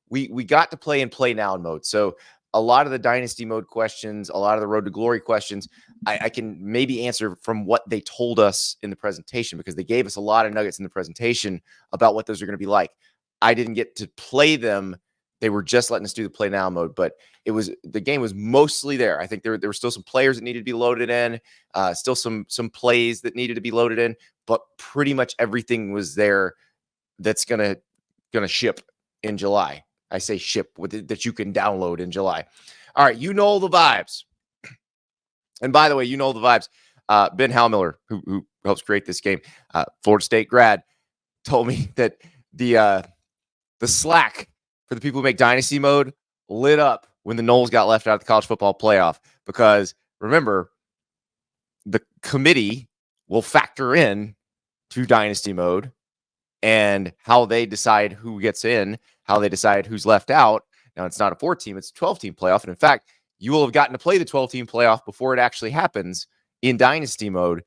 we got to play in Play Now mode. So a lot of the Dynasty mode questions, a lot of the Road to Glory questions, I can maybe answer from what they told us in the presentation, because they gave us a lot of nuggets in the presentation about what those are going to be like. I didn't get to play them. They were just letting us do the Play Now mode, but the game was mostly there. I think there were still some players that needed to be loaded in, still some plays that needed to be loaded in, but pretty much everything was there that's gonna ship in July. I say ship that you can download in July. All right, you know the vibes. And by the way, you know the vibes. Ben Hallmiller, who helps create this game, Florida State grad, told me that the Slack for the people who make Dynasty mode lit up when the Noles got left out of the college football playoff. Because remember, the committee will factor in to Dynasty mode and how they decide who gets in, how they decide who's left out. Now, it's not a 4-team, it's a 12-team playoff. And in fact, you will have gotten to play the 12-team playoff before it actually happens in Dynasty mode.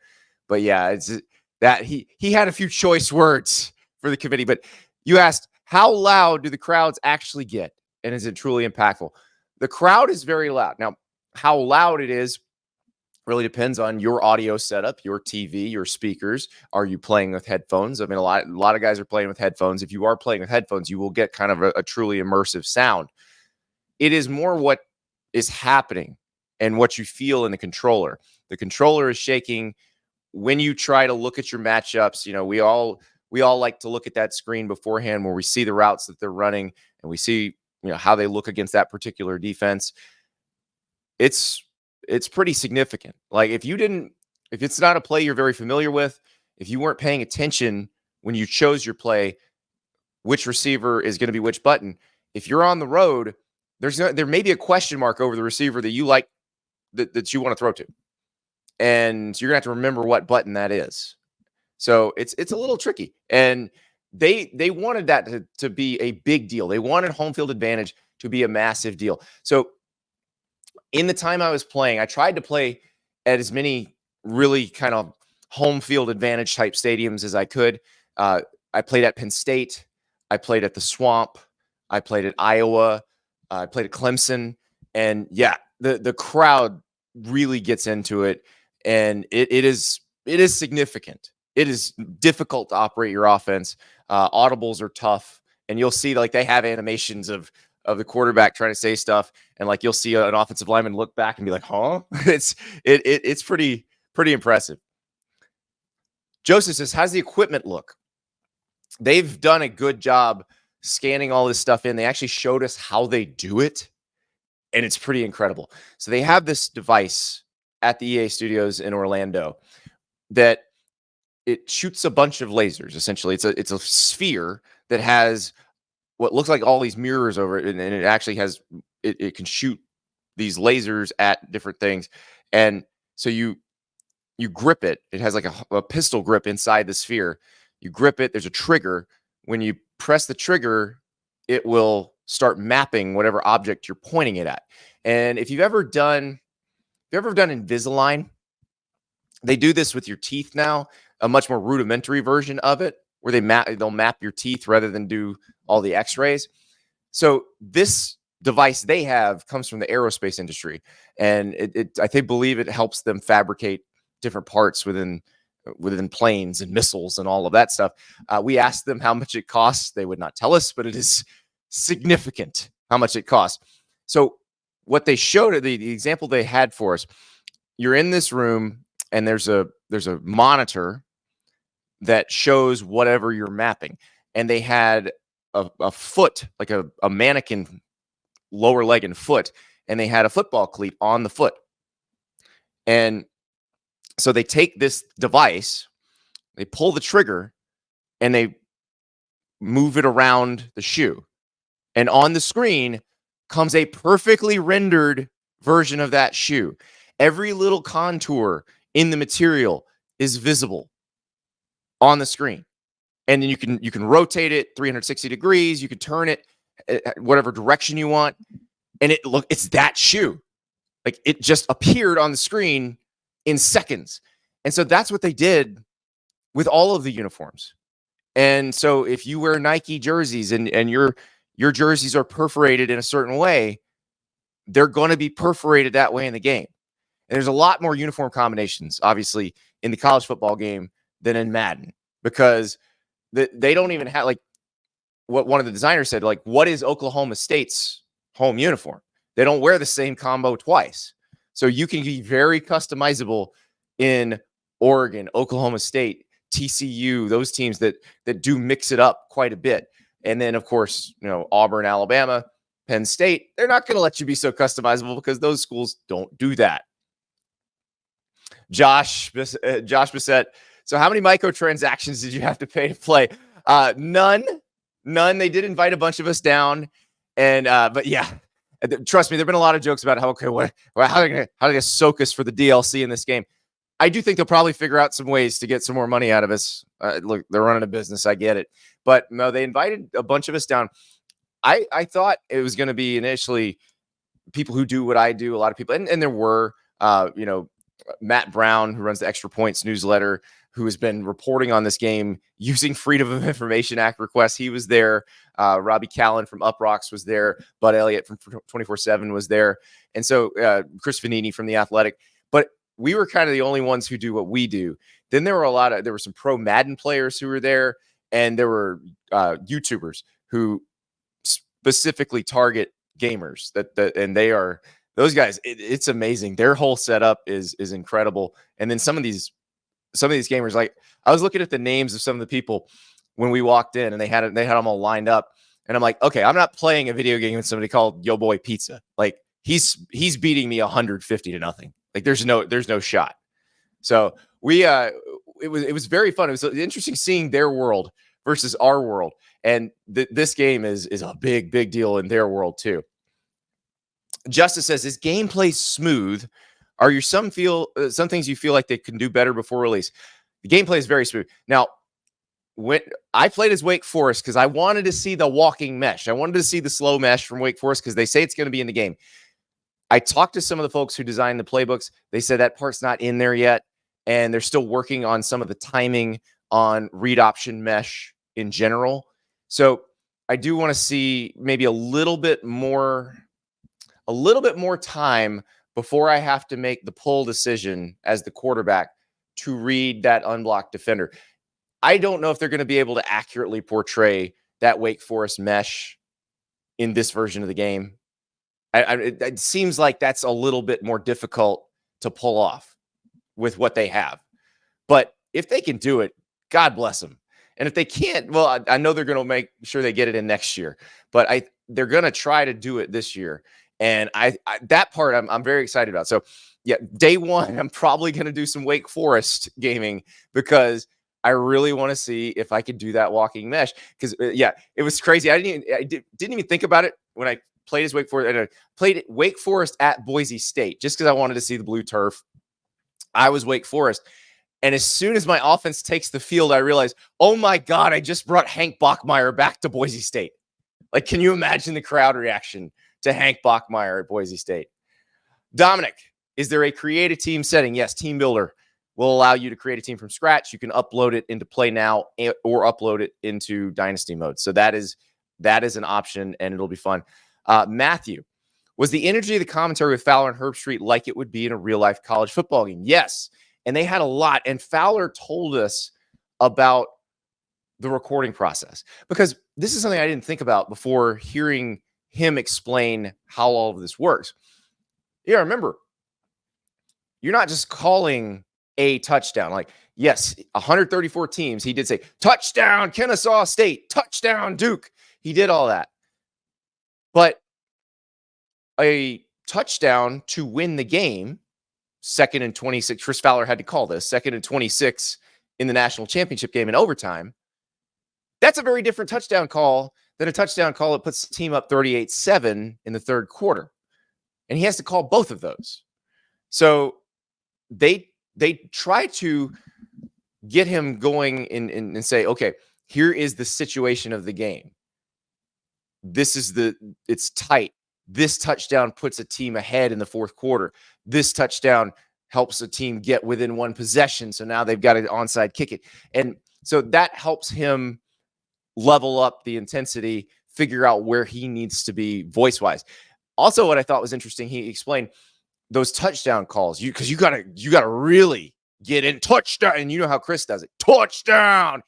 But yeah, it's that he had a few choice words for the committee. But you asked, how loud do the crowds actually get? And is it truly impactful? The crowd is very loud. Now, how loud it is really depends on your audio setup, your TV, your speakers. Are you playing with headphones? I mean, a lot of guys are playing with headphones. If you are playing with headphones, you will get kind of a truly immersive sound. It is more what is happening and what you feel in the controller. The controller is shaking when you try to look at your matchups. You know, we all like to look at that screen beforehand where we see the routes that they're running and we see, you know, how they look against that particular defense. It's pretty significant. Like if it's not a play you're very familiar with, if you weren't paying attention when you chose your play, which receiver is going to be which button, if you're on the road, there may be a question mark over the receiver that you like, that you want to throw to. And you're going to have to remember what button that is. So it's a little tricky. And they wanted that to be a big deal. They wanted home field advantage to be a massive deal. So in the time I was playing, I tried to play at as many really kind of home field advantage type stadiums as I could. I played at Penn State. I played at the Swamp. I played at Iowa. I played at Clemson. And yeah, the crowd really gets into it. And it is significant. It is difficult to operate your offense. Audibles are tough. And you'll see like they have animations of the quarterback trying to say stuff, and like you'll see an offensive lineman look back and be like, "Huh?" It's pretty impressive. Joseph says, "How's the equipment look?" They've done a good job scanning all this stuff in. They actually showed us how they do it, and it's pretty incredible. So they have this device at the EA Studios in Orlando that it shoots a bunch of lasers. Essentially, it's a sphere that has what looks like all these mirrors over it, and it actually has it can shoot these lasers at different things. And so you grip it. It has like a pistol grip inside the sphere. You grip it. There's a trigger. When you press the trigger, it will start mapping whatever object you're pointing it at. And if you've ever done Invisalign, they do this with your teeth now, a much more rudimentary version of it, where they'll map your teeth rather than do all the x-rays. So this device they have comes from the aerospace industry, and I believe it helps them fabricate different parts within planes and missiles and all of that stuff. We asked them how much it costs. They would not tell us, but it is significant how much it costs. So what they showed, the example they had for us, you're in this room and there's a monitor that shows whatever you're mapping. And they had a foot, like a mannequin lower leg and foot, and they had a football cleat on the foot. And so they take this device, they pull the trigger, and they move it around the shoe. And on the screen comes a perfectly rendered version of that shoe. Every little contour in the material is visible on the screen. And then you can rotate it 360 degrees. You can turn it whatever direction you want. And it's that shoe. Like it just appeared on the screen in seconds. And so that's what they did with all of the uniforms. And so if you wear Nike jerseys and your jerseys are perforated in a certain way, they're going to be perforated that way in the game. And there's a lot more uniform combinations, obviously, in the college football game than in Madden, because they don't even have, like, what one of the designers said, like, what is Oklahoma State's home uniform? They don't wear the same combo twice. So you can be very customizable in Oregon, Oklahoma State, TCU, those teams that do mix it up quite a bit. And then, of course, Auburn, Alabama, Penn State, they're not going to let you be so customizable because those schools don't do that. Josh Bissett. So how many microtransactions did you have to pay to play? None. They did invite a bunch of us down. And, but yeah, trust me, there've been a lot of jokes about how are they going to soak us for the DLC in this game? I do think they'll probably figure out some ways to get some more money out of us. Look, they're running a business. I get it. But no, they invited a bunch of us down. I thought it was going to be initially people who do what I do, a lot of people. And there were, Matt Brown, who runs the Extra Points newsletter, who has been reporting on this game using Freedom of Information Act requests. He was there. Robbie Callan from Uprocks was there. Bud Elliott from 24/7 was there. And so Chris Vanini from The Athletic. But we were kind of the only ones who do what we do. Then there were some pro Madden players who were there, and there were YouTubers who specifically target gamers and they are those guys. It's amazing. Their whole setup is incredible. And then some of these gamers, like, I was looking at the names of some of the people when we walked in, and they had them all lined up, and I'm like, okay, I'm not playing a video game with somebody called Yo Boy Pizza. Like, he's beating me 150-0. Like, there's no shot. So it was very fun. It was interesting seeing their world versus our world. And this game is a big deal in their world too. Justice says, is gameplay smooth? Are you some things you feel like they can do better before release? The gameplay is very smooth. Now, when I played as Wake Forest, because I wanted to see the walking mesh. I wanted to see the slow mesh from Wake Forest because they say it's going to be in the game. I talked to some of the folks who designed the playbooks. They said that part's not in there yet, and they're still working on some of the timing on read option mesh in general. So I do want to see maybe a little bit more time before I have to make the pull decision as the quarterback to read that unblocked defender. I don't know if they're going to be able to accurately portray that Wake Forest mesh in this version of the game. It seems like that's a little bit more difficult to pull off with what they have. But if they can do it, God bless them. And if they can't, well, I know they're going to make sure they get it in next year. But they're going to try to do it this year. And that part I'm very excited about. So, yeah, day one, I'm probably going to do some Wake Forest gaming because I really want to see if I could do that walking mesh. Because, it was crazy. I didn't even think about it when I played as Wake Forest. And I played Wake Forest at Boise State just because I wanted to see the blue turf. I was Wake Forest. And as soon as my offense takes the field, I realized, oh my God, I just brought Hank Bachmeier back to Boise State. Like, can you imagine the crowd reaction to Hank Bachmeier at Boise State? Dominic, is there a create a team setting? Yes, Team Builder will allow you to create a team from scratch. You can upload it into Play Now or upload it into Dynasty mode. So that is an option, and it'll be fun. Matthew, was the energy of the commentary with Fowler and Herbstreit like it would be in a real-life college football game? Yes. And they had a lot. And Fowler told us about the recording process, because this is something I didn't think about before hearing him explain how all of this works. Yeah, remember, you're not just calling a touchdown. Like, yes, 134 teams. He did say, touchdown, Kennesaw State, touchdown, Duke. He did all that. But a touchdown to win the game, 2nd and 26. Chris Fowler had to call this 2nd and 26 in the national championship game in overtime. That's a very different touchdown call than a touchdown call that puts the team up 38-7 in the third quarter. And he has to call both of those. So they try to get him going and say, okay, here is the situation of the game. It's tight. This touchdown puts a team ahead in the fourth quarter. This touchdown helps a team get within one possession. So now they've got an onside kick it. And so that helps him level up the intensity, figure out where he needs to be voice-wise. Also, what I thought was interesting, he explained those touchdown calls. Because you gotta really get in touchdown, and you know how Chris does it. Touchdown.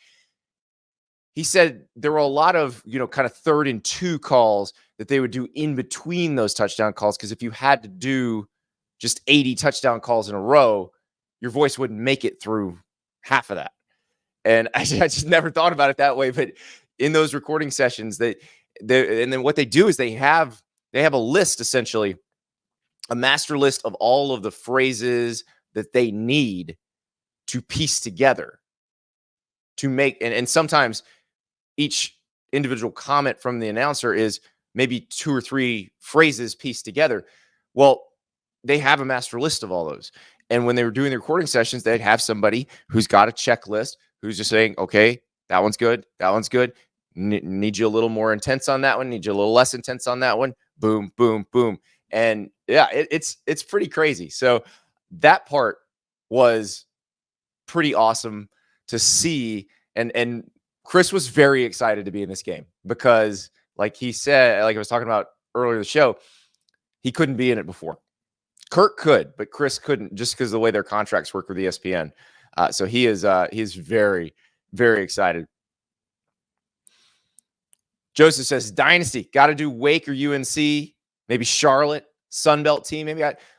He said there were a lot of, kind of 3rd and 2 calls that they would do in between those touchdown calls. Because if you had to do just 80 touchdown calls in a row, your voice wouldn't make it through half of that. And I just never thought about it that way. But in those recording sessions, and then what they do is they have a list, essentially, a master list of all of the phrases that they need to piece together to make, and sometimes each individual comment from the announcer is maybe 2 or 3 phrases pieced together. Well, they have a master list of all those. And when they were doing the recording sessions, they'd have somebody who's got a checklist, who's just saying, okay, that one's good. That one's good. Need you a little more intense on that one. Need you a little less intense on that one. Boom, boom, boom. And yeah, it's pretty crazy. So that part was pretty awesome to see. And Chris was very excited to be in this game because, like he said, like I was talking about earlier in the show, he couldn't be in it before. Kirk could, but Chris couldn't, just because of the way their contracts work with ESPN. So he is very, very excited. Joseph says, Dynasty, got to do Wake or UNC, maybe Charlotte, Sunbelt team.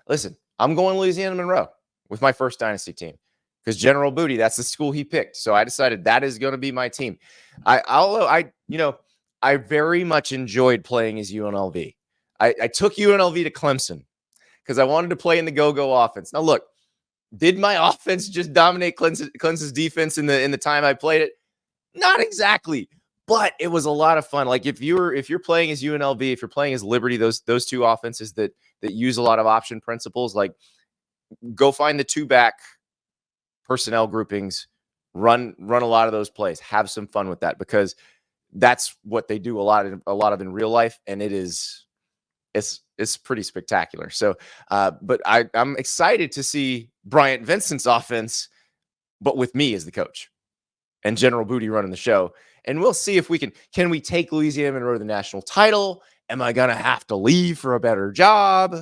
Listen, I'm going Louisiana Monroe with my first Dynasty team because General Booty, that's the school he picked. So I decided that is going to be my team. I very much enjoyed playing as UNLV. I took UNLV to Clemson because I wanted to play in the go-go offense. Now, look, did my offense just dominate Clemson's defense in the time I played it? Not exactly, but it was a lot of fun. Like if you're playing as UNLV, if you're playing as Liberty, those 2 offenses that use a lot of option principles, like go find the 2-back personnel groupings, run a lot of those plays, have some fun with that because that's what they do a lot of in real life, and it's pretty spectacular. So, but I'm excited to see Bryant Vincent's offense, but with me as the coach and General Booty running the show. And we'll see if we can we take Louisiana Monroe to the national title? Am I going to have to leave for a better job?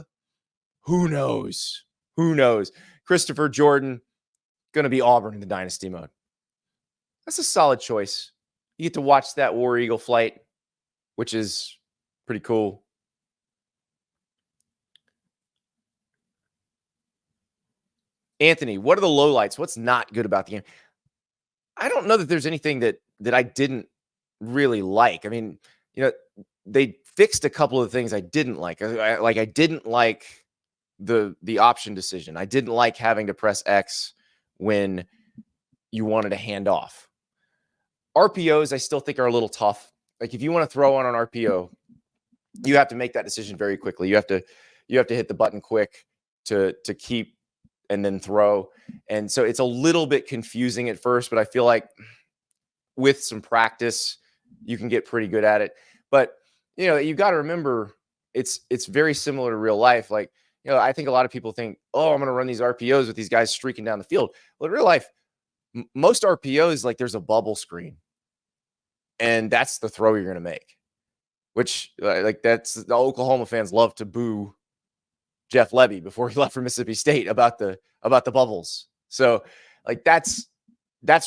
Who knows? Who knows? Christopher Jordan, going to be Auburn in the Dynasty mode. That's a solid choice. You get to watch that War Eagle flight, which is pretty cool. Anthony, what are the lowlights? What's not good about the game? I don't know that there's anything that I didn't really like. I mean, they fixed a couple of things I didn't like. I didn't like the option decision. I didn't like having to press X when you wanted to hand off. RPOs, I still think are a little tough. Like if you want to throw on an RPO, you have to make that decision very quickly. You have to hit the button quick to keep and then throw. And so it's a little bit confusing at first, but I feel like with some practice, you can get pretty good at it. But, you got to remember it's very similar to real life. Like, I think a lot of people think, oh, I'm going to run these RPOs with these guys streaking down the field. Well, in real life, most RPOs, like there's a bubble screen and that's the throw you're going to make, which that's the Oklahoma fans love to boo Jeff Levy before he left for Mississippi State about the bubbles. So like that's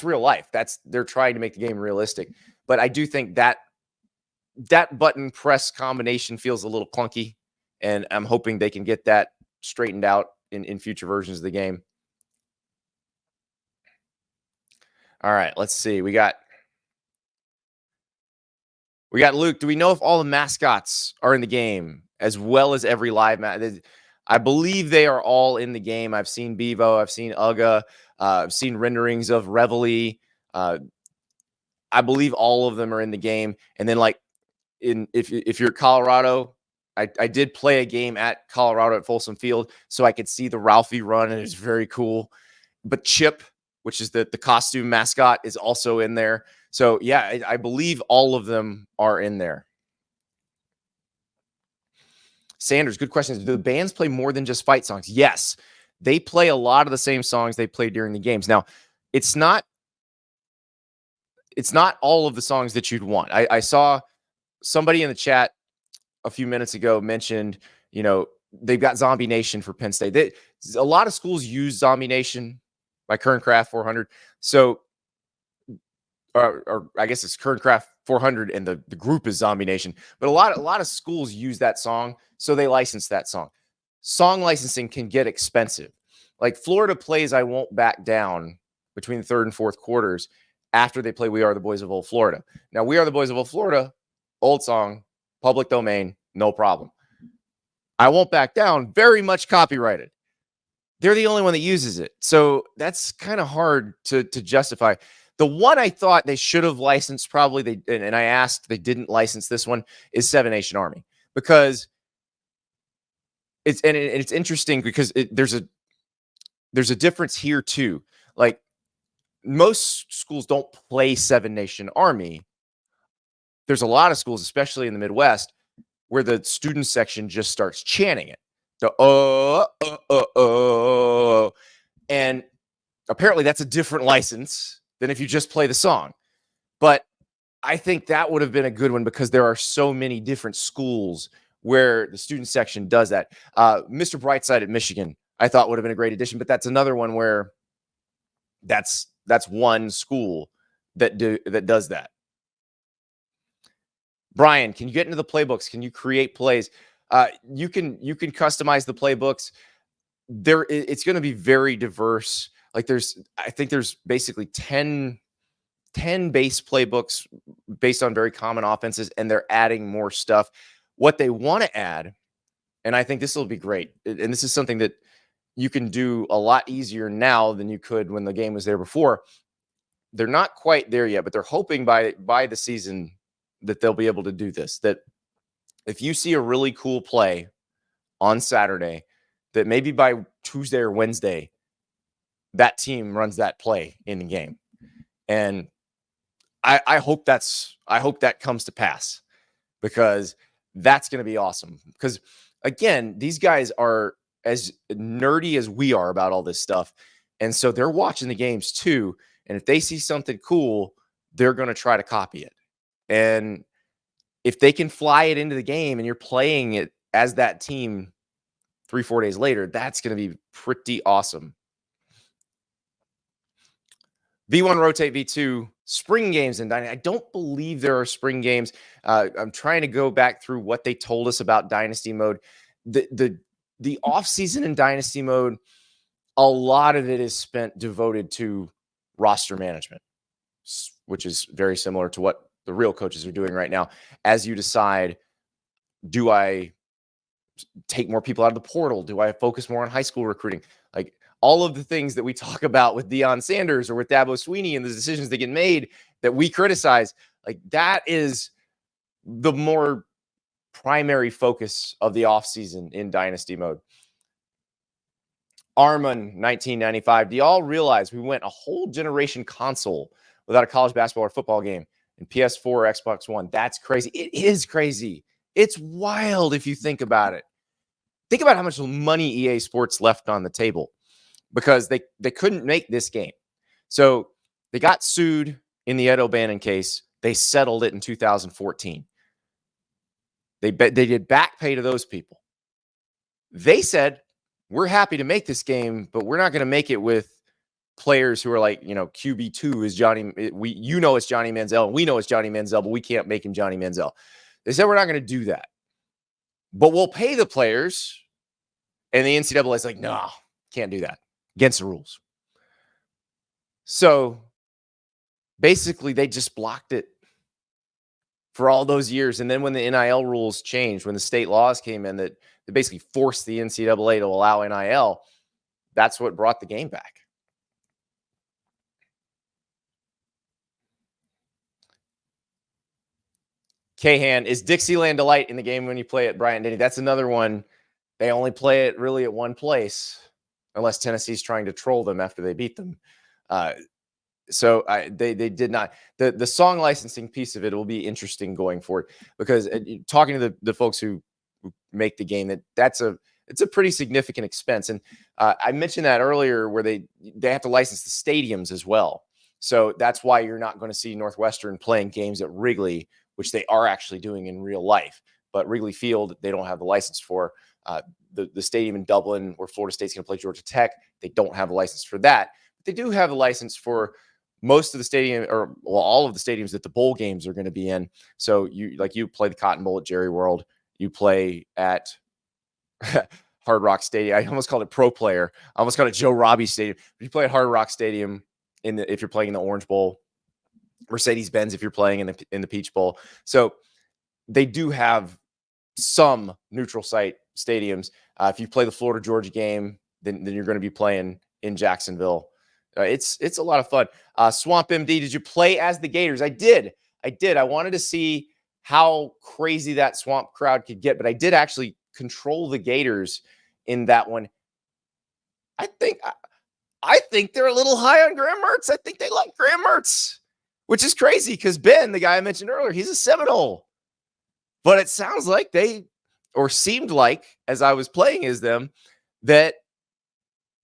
real life. They're trying to make the game realistic. But I do think that button press combination feels a little clunky, and I'm hoping they can get that straightened out in future versions of the game. All right, let's see. We got Luke. Do we know if all the mascots are in the game as well as every live match? I believe they are all in the game. I've seen Bevo. I've seen Uga. I've seen renderings of Reveille. I believe all of them are in the game. And then, like, if you're Colorado, I did play a game at Colorado at Folsom Field, so I could see the Ralphie run, and it's very cool. But Chip, which is the costume mascot, is also in there. So, yeah, I believe all of them are in there. Sanders, good question. Do the bands play more than just fight songs? Yes. They play a lot of the same songs they play during the games. Now, it's not all of the songs that you'd want. I saw somebody in the chat a few minutes ago mentioned, they've got Zombie Nation for Penn State. A lot of schools use Zombie Nation by Kern Craft 400. So, or I guess it's Kern Craft 400 and the group is Zombie Nation. But a lot of schools use that song, so they license that song. Song licensing can get expensive. Like Florida plays I Won't Back Down between the third and fourth quarters after they play We Are the Boys of Old Florida. Now, We Are the Boys of Old Florida, old song, public domain, no problem. I Won't Back Down, very much copyrighted. They're the only one that uses it. So that's kind of hard to justify. The one I thought they should have licensed, probably and I asked, they didn't license this one, is Seven Nation Army, because it's interesting because there's a difference here too. Like most schools don't play Seven Nation Army. There's a lot of schools, especially in the Midwest, where the student section just starts chanting it. And apparently that's a different license than if you just play the song. But I think that would have been a good one because there are so many different schools where the student section does that. Mr. Brightside at Michigan, I thought would have been a great addition, but that's another one where that's one school that does that. Brian, can you get into the playbooks? Can you create plays? You can customize the playbooks. It's going to be very diverse. Like I think there's basically 10 base playbooks based on very common offenses, and they're adding more stuff. What they want to add, and I think this will be great, and this is something that you can do a lot easier now than you could when the game was there before. They're not quite there yet, but they're hoping by the season that they'll be able to do this. That if you see a really cool play on Saturday, that maybe by Tuesday or Wednesday, that team runs that play in the game. And I hope that comes to pass, because that's going to be awesome. Because again, these guys are as nerdy as we are about all this stuff. And so they're watching the games too. And if they see something cool, they're going to try to copy it. And if they can fly it into the game and you're playing it as that team 3-4 days later, that's going to be pretty awesome. V1 Rotate V2 spring games in Dynasty. I don't believe there are spring games. I'm trying to go back through what they told us about Dynasty mode. The off season in Dynasty mode, a lot of it is spent devoted to roster management, which is very similar to what the real coaches are doing right now. As you decide, do I take more people out of the portal? Do I focus more on high school recruiting? Like all of the things that we talk about with Deion Sanders or with Dabo Sweeney and the decisions that get made that we criticize, like that is the more primary focus of the offseason in Dynasty mode. Armand 1995. Do y'all realize we went a whole generation console without a college basketball or football game in PS4 or Xbox One? That's crazy. It is crazy. It's wild if you think about it. Think about how much money EA Sports left on the table because they couldn't make this game. So they got sued in the Ed O'Bannon case. They settled it in 2014. They did back pay to those people. They said, we're happy to make this game, but we're not going to make it with players who are like, QB2 is Johnny. It's Johnny Manziel, and we know it's Johnny Manziel, but we can't make him Johnny Manziel. They said, we're not going to do that, but we'll pay the players. And the NCAA is like, no, can't do that. Against the rules. So basically they just blocked it for all those years. And then when the NIL rules changed, when the state laws came in that basically forced the NCAA to allow NIL, that's what brought the game back. Kahan, is Dixieland Delight in the game when you play at Bryant Denny? That's another one. They only play it really at one place, unless Tennessee's trying to troll them after they beat them. So they did not. The song licensing piece of it will be interesting going forward, because talking to the folks who make the game, it's a pretty significant expense. And I mentioned that earlier, where they have to license the stadiums as well. So that's why you're not going to see Northwestern playing games at Wrigley which they are actually doing in real life. But Wrigley Field, they don't have the license for. The stadium in Dublin, where Florida State's going to play Georgia Tech, they don't have a license for that. But they do have a license for most of the stadium, or all of the stadiums that the bowl games are going to be in. So you play the Cotton Bowl at Jerry World, you play at Hard Rock Stadium. I almost called it Pro Player. I almost called it Joe Robbie Stadium. But you play at Hard Rock Stadium if you're playing in the Orange Bowl, Mercedes-Benz if you're playing in the Peach Bowl. So they do have some neutral site stadiums. If you play the Florida Georgia game, then you're going to be playing in Jacksonville. It's a lot of fun. Swamp MD, did you play as the Gators? I did. I wanted to see how crazy that Swamp crowd could get, but I did actually control the Gators in that one. I think they're a little high on Graham Mertz. I think they like Graham Mertz, which is crazy because Ben, the guy I mentioned earlier, he's a Seminole. But it sounds like seemed like, as I was playing as them, that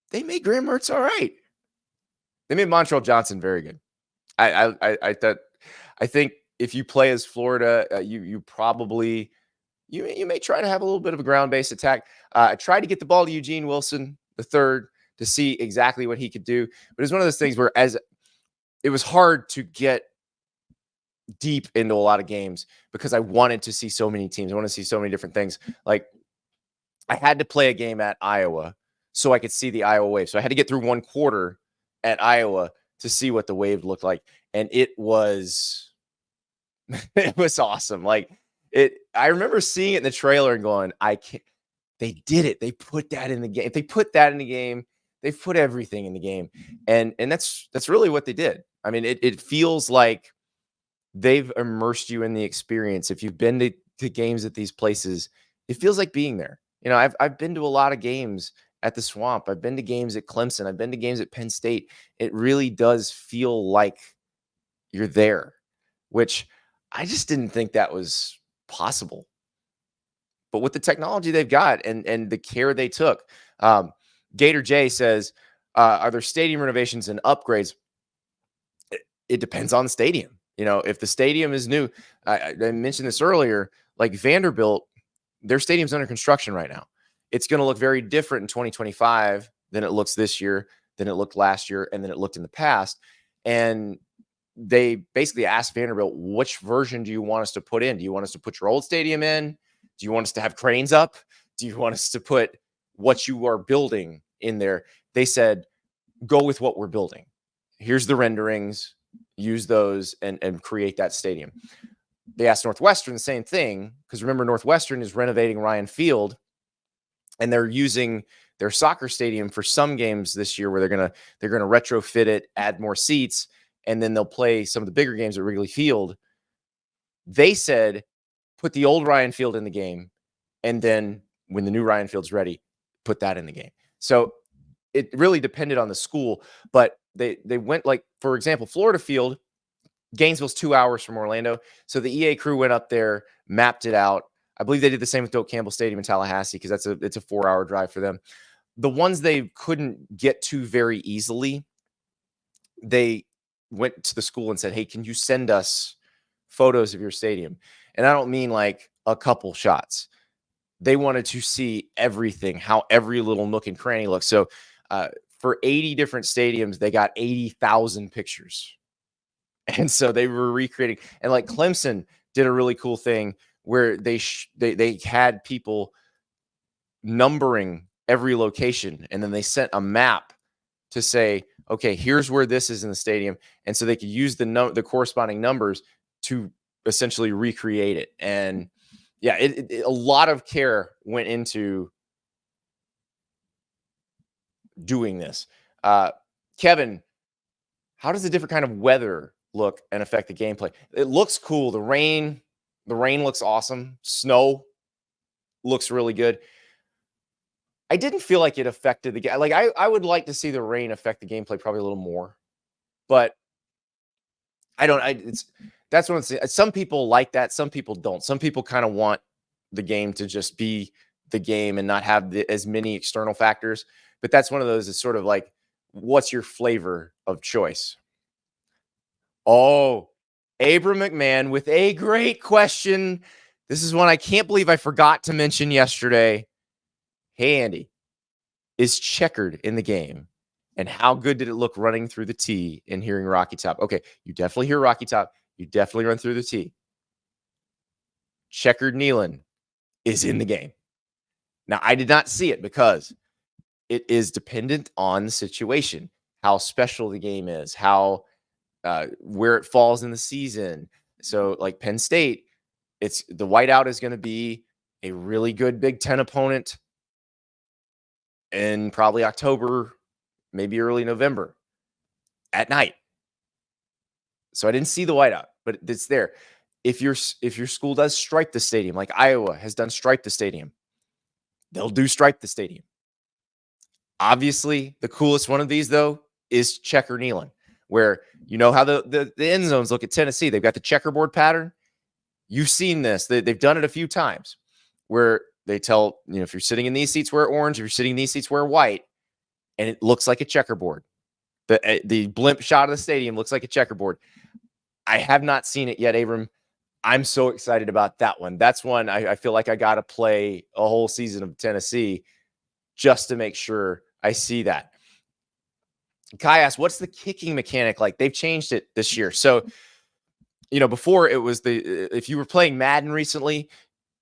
they made Graham Mertz all right. They made Montrell Johnson very good. I think if you play as Florida, you probably you may try to have a little bit of a ground-based attack. I tried to get the ball to Eugene Wilson III to see exactly what he could do, but it's one of those things where it was hard to get deep into a lot of games because I wanted to see so many teams. I want to see so many different things. Like I had to play a game at Iowa so I could see the Iowa wave. So I had to get through one quarter at Iowa to see what the wave looked like. And it was awesome. Like I remember seeing it in the trailer and going, they did it. They put that in the game. If they put that in the game, they've put everything in the game. And that's really what they did. I mean, it feels like they've immersed you in the experience. If you've been to games at these places, it feels like being there. I've been to a lot of games at the Swamp. I've been to games at Clemson. I've been to games at Penn State. It really does feel like you're there, which I just didn't think that was possible. But with the technology they've got and the care they took, Gator J says, are there stadium renovations and upgrades? It depends on the stadium. If the stadium is new, I mentioned this earlier, like Vanderbilt, their stadium's under construction right now. It's going to look very different in 2025 than it looks this year, than it looked last year, and than it looked in the past. And they basically asked Vanderbilt, which version do you want us to put in? Do you want us to put your old stadium in? Do you want us to have cranes up? Do you want us to put what you are building in there? They said, go with what we're building. Here's the renderings. Use those and create that stadium. They asked Northwestern the same thing, because remember, Northwestern is renovating Ryan Field, and they're using their soccer stadium for some games this year where they're gonna retrofit it, add more seats, and then they'll play some of the bigger games at Wrigley Field. They said, put the old Ryan Field in the game, and then when the new Ryan Field's ready, put that in the game. So it really depended on the school, but they went, like, for example, Florida Field, Gainesville's 2 hours from Orlando. So the EA crew went up there, mapped it out. I believe they did the same with Doak Campbell Stadium in Tallahassee, because it's a 4-hour drive for them. The ones they couldn't get to very easily, they went to the school and said, hey, can you send us photos of your stadium? And I don't mean like a couple shots. They wanted to see everything, how every little nook and cranny looks. So for 80 different stadiums, they got 80,000 pictures. And so they were recreating. And like Clemson did a really cool thing where they had people numbering every location, and then they sent a map to say, okay, here's where this is in the stadium. And so they could use the corresponding numbers to essentially recreate it. And yeah, a lot of care went into doing this. Kevin, how does the different kind of weather look and affect the gameplay? It looks cool. The rain looks awesome. Snow looks really good. I didn't feel like it affected the game. Like I would like to see the rain affect the gameplay probably a little more, but I don't. That's one of the things. Some people like that. Some people don't. Some people kind of want the game to just be the game and not have as many external factors. But that's one of those. It's sort of like, what's your flavor of choice? Oh, Abram McMahon with a great question. This is one I can't believe I forgot to mention yesterday. Hey, Andy, is checkered in the game? And how good did it look running through the tee and hearing Rocky Top? Okay, you definitely hear Rocky Top. You definitely run through the tee. Checkered Neyland is in the game. Now, I did not see it because it is dependent on the situation, how special the game is, how where it falls in the season. So, like Penn State, it's the whiteout is going to be a really good Big Ten opponent in probably October, maybe early November at night. So I didn't see the whiteout, but it's there. If your school does stripe the stadium, like Iowa has done stripe the stadium, they'll do stripe the stadium. Obviously, the coolest one of these, though, is checker Neyland, where you know how the end zones look at Tennessee. They've got the checkerboard pattern. You've seen this. They've done it a few times where they tell, if you're sitting in these seats, wear orange. If you're sitting in these seats, wear white. And it looks like a checkerboard. The blimp shot of the stadium looks like a checkerboard. I have not seen it yet, Abram. I'm so excited about that one. That's one I feel like I got to play a whole season of Tennessee just to make sure I see that. Kai asked, what's the kicking mechanic like? They've changed it this year. So, before it was if you were playing Madden recently,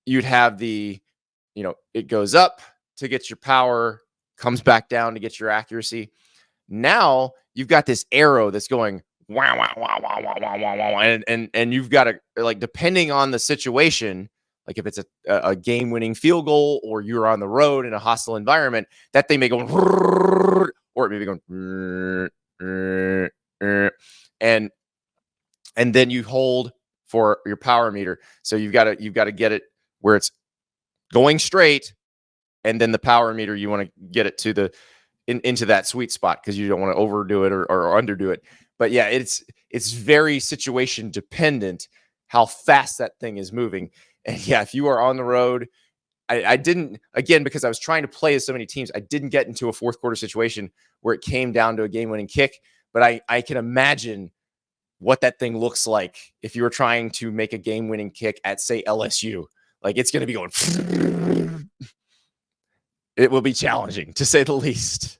you'd have it goes up to get your power, comes back down to get your accuracy. Now you've got this arrow that's going wow, wow, wow, wow, wow, wow, wow, wow. And you've got to, depending on the situation, like if it's a game-winning field goal or you're on the road in a hostile environment, that thing may go, or it may be going, and then you hold for your power meter. So you've got to get it where it's going straight, and then the power meter, you want to get it to into that sweet spot because you don't want to overdo it or underdo it. But yeah, it's very situation dependent how fast that thing is moving. And yeah, if you are on the road, I didn't, again, because I was trying to play as so many teams, I didn't get into a fourth quarter situation where it came down to a game-winning kick. But I can imagine what that thing looks like if you were trying to make a game-winning kick at, say, LSU. Like, it's going to be going. It will be challenging, to say the least.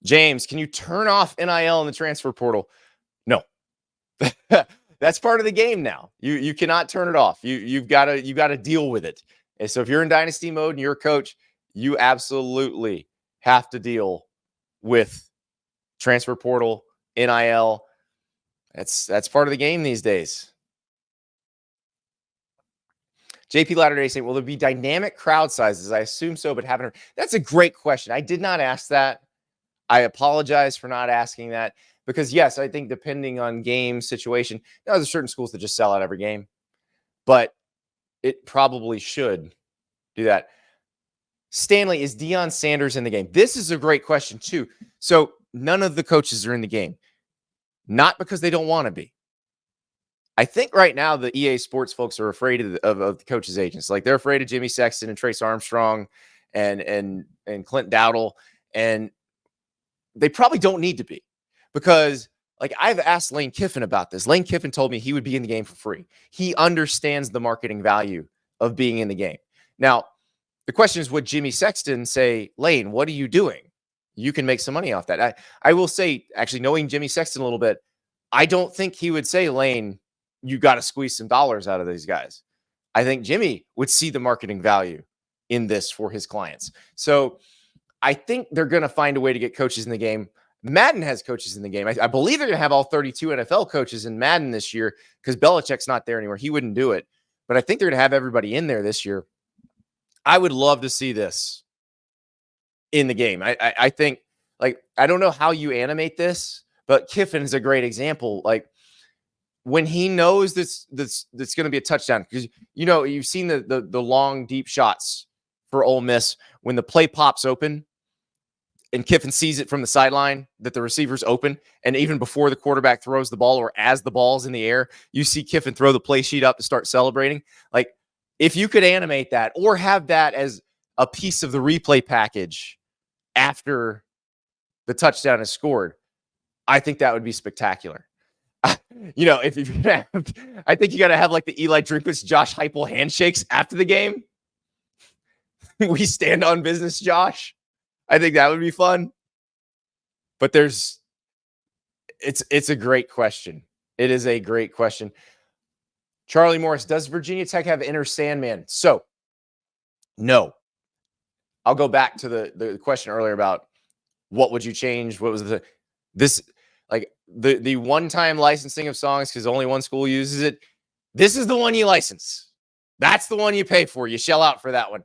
James, can you turn off NIL in the transfer portal? No. That's part of the game now. You cannot turn it off. You've got to deal with it. And so if you're in dynasty mode and you're a coach, you absolutely have to deal with transfer portal, NIL. That's part of the game these days. JP Latter-day Saint, will there be dynamic crowd sizes? I assume so, but haven't heard. That's a great question. I did not ask that. I apologize for not asking that because, yes, I think depending on game situation, there's certain schools that just sell out every game, but it probably should do that. Stanley, is Deion Sanders in the game? This is a great question, too. So none of the coaches are in the game, not because they don't want to be. I think right now the EA Sports folks are afraid of the coaches' agents. Like, they're afraid of Jimmy Sexton and Trace Armstrong and Clint Dowdle, and they probably don't need to be, because like I've asked Lane Kiffin about this. Lane Kiffin told me he would be in the game for free. He understands the marketing value of being in the game. Now, the question is, would Jimmy Sexton say, Lane, what are you doing? You can make some money off that. I will say, actually, knowing Jimmy Sexton a little bit, I don't think he would say, Lane, you got to squeeze some dollars out of these guys. I think Jimmy would see the marketing value in this for his clients. So I think they're going to find a way to get coaches in the game. Madden has coaches in the game. I believe they're going to have all 32 NFL coaches in Madden this year because Belichick's not there anymore. He wouldn't do it. But I think they're going to have everybody in there this year. I would love to see this in the game. I think, like, I don't know how you animate this, but Kiffin is a great example. Like, when he knows that's going to be a touchdown, because, you've seen the long, deep shots for Ole Miss when the play pops open and Kiffin sees it from the sideline that the receiver's open. And even before the quarterback throws the ball or as the ball's in the air, you see Kiffin throw the play sheet up to start celebrating. Like, if you could animate that or have that as a piece of the replay package after the touchdown is scored, I think that would be spectacular. You know, if you have, I think you got to have like the Eli Drinkwitz, Josh Heupel handshakes after the game. We stand on business, Josh. I think that would be fun. But it's a great question. It is a great question. Charlie Morris, does Virginia Tech have inner Sandman? So, no. I'll go back to the question earlier about what would you change? What was the one-time licensing of songs because only one school uses it. This is the one you license. That's the one you pay for. You shell out for that one.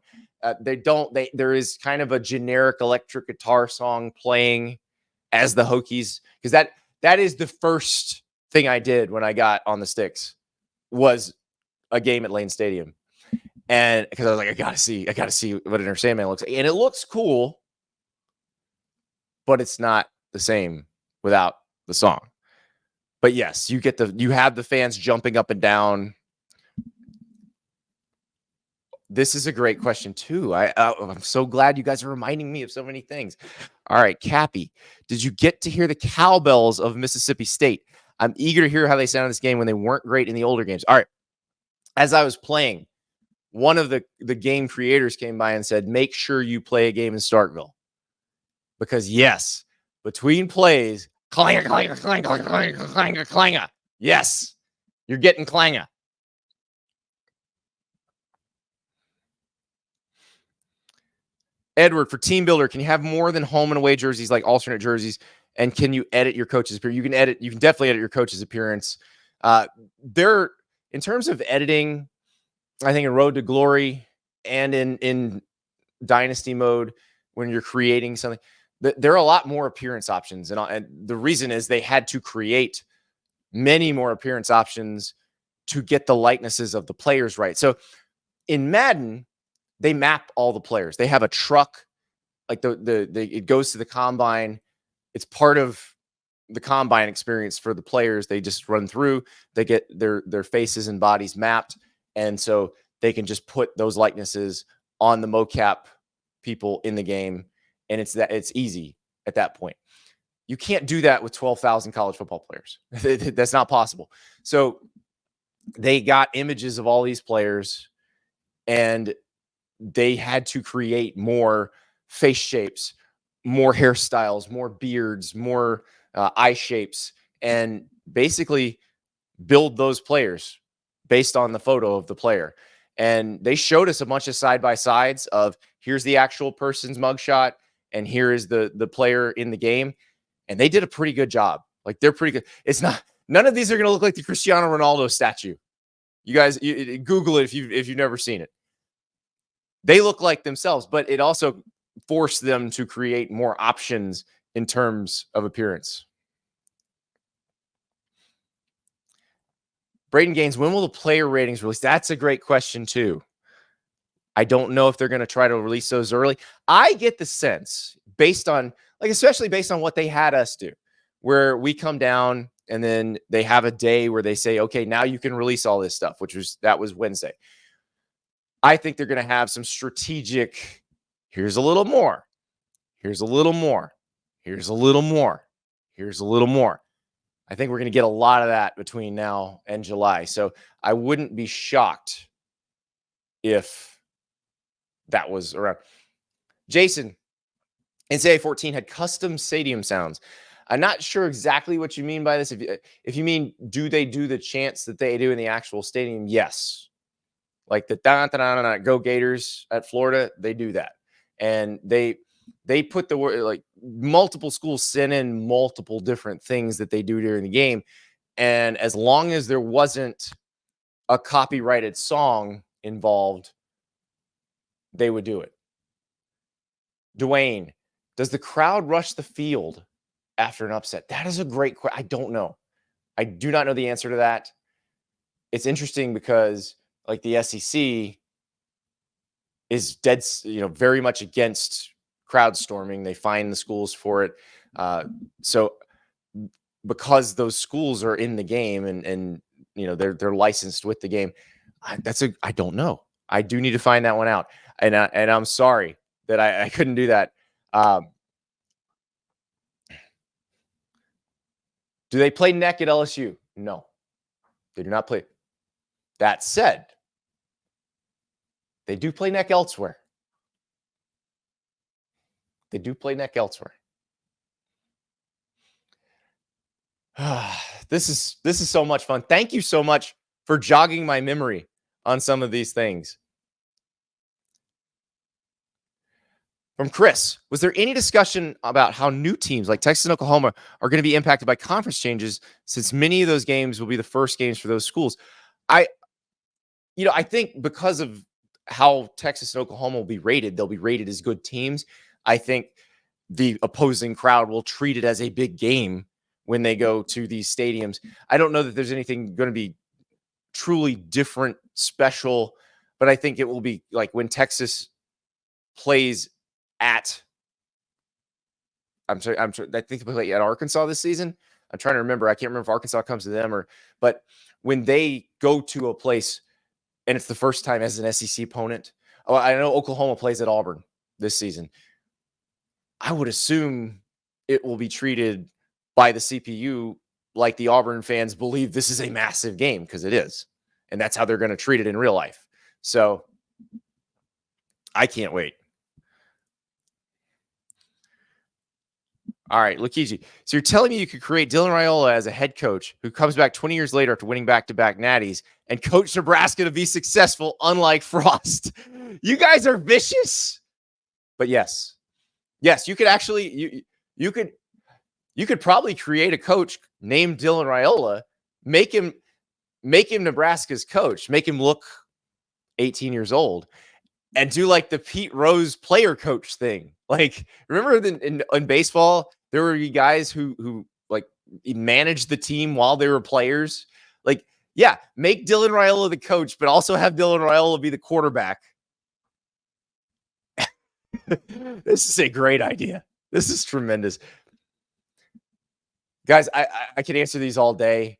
There is kind of a generic electric guitar song playing as the Hokies, because that is the first thing I did when I got on the sticks was a game at Lane Stadium. And because I was like, I gotta see what Inner Sandman looks like. And it looks cool, but it's not the same without the song. But yes, you have the fans jumping up and down. This is a great question too. I'm so glad you guys are reminding me of so many things. All right, Cappy, did you get to hear the Cowbells of Mississippi State? I'm eager to hear how they sound in this game when they weren't great in the older games. All right, as I was playing, one of the game creators came by and said, make sure you play a game in Starkville. Because yes, between plays, clanger, clanger, clanger, clanger, clanger, clanger. Yes, you're getting clanger. Edward, for Team Builder, can you have more than home and away jerseys, like alternate jerseys? And can you edit your coach's appearance? You can definitely edit your coach's appearance. In terms of editing, I think in Road to Glory and in Dynasty mode, when you're creating something, there are a lot more appearance options. And the reason is they had to create many more appearance options to get the likenesses of the players right. So in Madden, they map all the players. They have a truck, like it goes to the combine. It's part of the combine experience for the players. They just run through, they get their faces and bodies mapped. And so they can just put those likenesses on the mocap people in the game. And it's easy at that point. You can't do that with 12,000 college football players. That's not possible. So they got images of all these players, and they had to create more face shapes, more hairstyles, more beards, more eye shapes, and basically build those players based on the photo of the player. And they showed us a bunch of side-by-sides of here's the actual person's mugshot, and here is the player in the game. And they did a pretty good job. Like, they're pretty good. None of these are going to look like the Cristiano Ronaldo statue. You guys, Google it if you've never seen it. They look like themselves, but it also forced them to create more options in terms of appearance. Braden Gaines, when will the player ratings release? That's a great question too. I don't know if they're going to try to release those early. I get the sense especially based on what they had us do, where we come down and then they have a day where they say, okay, now you can release all this stuff, that was Wednesday. I think they're going to have some strategic, here's a little more, here's a little more, here's a little more, here's a little more. I think we're going to get a lot of that between now and July. So I wouldn't be shocked if that was around. Jason, NCAA 14 had custom stadium sounds. I'm not sure exactly what you mean by this. If you mean, do they do the chants that they do in the actual stadium? Yes. Like the da-da-da-da-da, Go Gators at Florida, they do that. And they put the word, like, multiple schools send in multiple different things that they do during the game. And as long as there wasn't a copyrighted song involved, they would do it. Dwayne, does the crowd rush the field after an upset? That is a great question. I don't know. I do not know the answer to that. It's interesting because, like, the SEC is dead, very much against crowd storming. They fine the schools for it. So because those schools are in the game and they're licensed with the game, I don't know. I do need to find that one out. And I'm sorry that I couldn't do that. Do they play neck at LSU? No, they do not play. That said, they do play neck elsewhere. They do play neck elsewhere. This is so much fun. Thank you so much for jogging my memory on some of these things. From Chris, was there any discussion about how new teams like Texas and Oklahoma are going to be impacted by conference changes, since many of those games will be the first games for those schools? I think because of how Texas and Oklahoma will be rated, they'll be rated as good teams. I think the opposing crowd will treat it as a big game when they go to these stadiums. I don't know that there's anything going to be truly different, special, but I think it will be like when Texas plays at, I think they play at Arkansas this season. I'm trying to remember. I can't remember if Arkansas comes to them but when they go to a place and it's the first time as an SEC opponent. Oh, I know Oklahoma plays at Auburn this season. I would assume it will be treated by the CPU like the Auburn fans believe this is a massive game, because it is. And that's how they're going to treat it in real life. So I can't wait. All right, Lakiji. So you're telling me you could create Dylan Raiola as a head coach who comes back 20 years later after winning back-to-back natties and coach Nebraska to be successful, unlike Frost. You guys are vicious. But yes, you could actually you could probably create a coach named Dylan Raiola, make him Nebraska's coach, make him look 18 years old, and do like the Pete Rose player coach thing. Like, remember in baseball, there were guys who like managed the team while they were players. Like, yeah, make Dylan Raiola the coach, but also have Dylan Raiola be the quarterback. This is a great idea. This is tremendous. Guys, I could answer these all day.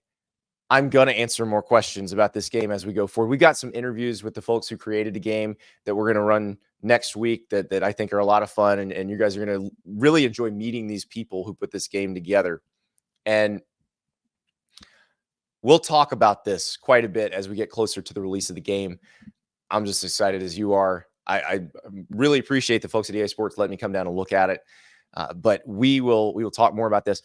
I'm going to answer more questions about this game as we go forward. We got some interviews with the folks who created the game that we're going to run next week that I think are a lot of fun. And you guys are going to really enjoy meeting these people who put this game together. And we'll talk about this quite a bit as we get closer to the release of the game. I'm just excited as you are. I really appreciate the folks at EA Sports letting me come down and look at it. But we will talk more about this.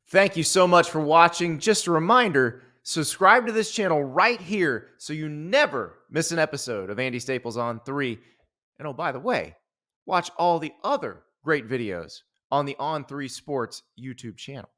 Thank you so much for watching. Just a reminder, subscribe to this channel right here so you never miss an episode of Andy Staples on 3. And oh, by the way, watch all the other great videos on the On3 Sports YouTube channel.